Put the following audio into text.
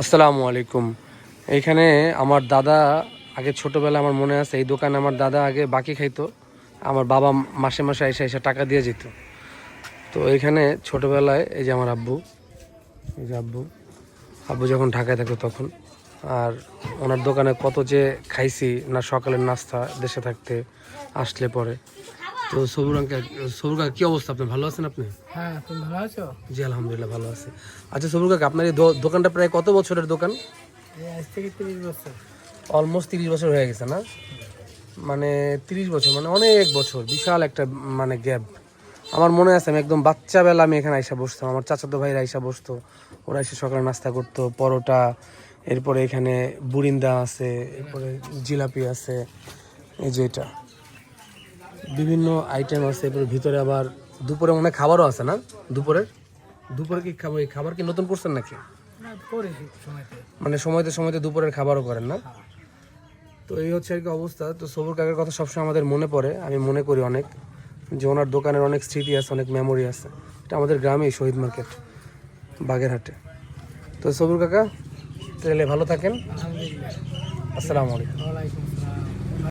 আসসালামু আলাইকুম। এইখানে আমার দাদা আগে ছোটোবেলা আমার মনে আছে, এই দোকানে আমার দাদা আগে বাকি খাইতো, আমার বাবা মাসে মাসে এসে এসে টাকা দিয়ে যেত। তো এইখানে ছোটোবেলায় এই যে আমার আব্বু, এই যে আব্বু আব্বু যখন ঢাকায় থাকতো তখন, আর ওনার দোকানে কত যে খাইছি না, সকালের নাস্তা দেশে থাকতে আসলে পরে। তো সবুর আঙ্কেল, সবুর কাকা কী অবস্থা? আপনি ভালো আছেন? আপনি? হ্যাঁ, তুমি ভালো আছো? জি আলহামদুলিল্লাহ ভালো আছে। আচ্ছা সবুর কাকা, আপনার এই দোকানটা প্রায় কত বছরের দোকান? এই আজ থেকে 30 বছর। অলমোস্ট 30 বছর হয়ে গেছে না? মানে 30 বছর মানে অনেক বছর, বিশাল একটা মানে গ্যাপ। আমার মনে আছে আমি একদম বাচ্চাবেলা আমি এখানে আইসা বসতাম, আমার চাচাতো ভাইরা আইসা বসতো, ওরা এসে সকালে নাস্তা করতো, পরোটা, এরপরে এখানে বুরিন্দা আছে, এরপরে জিলাপি আছে, এই যে এটা বিভিন্ন আইটেম আছে। এরপরে ভিতরে আবার দুপুরে মনে হয় খাবারও আছে না? দুপুরে কি খাবার, এই খাবার কি নতুন করছেন নাকি? না, করেছি সময়তে। মানে সময়তে সময়তে দুপুরের খাবারও করেন না? তো এই হচ্ছে আর কি অবস্থা। তো সবুর কাকার কথা সবসময় আমাদের মনে পড়ে, আমি মনে করি অনেক, যে ওনার দোকানের অনেক স্মৃতি আছে, অনেক মেমোরি আছে। এটা আমাদের গ্রামেই, শহীদ মার্কেট, বাগেরহাটে। তো সবুর কাকা তাহলে ভালো থাকেন। আলহামদুলিল্লাহ। আসসালামু আলাইকুম। ওয়ালাইকুম আসসালাম।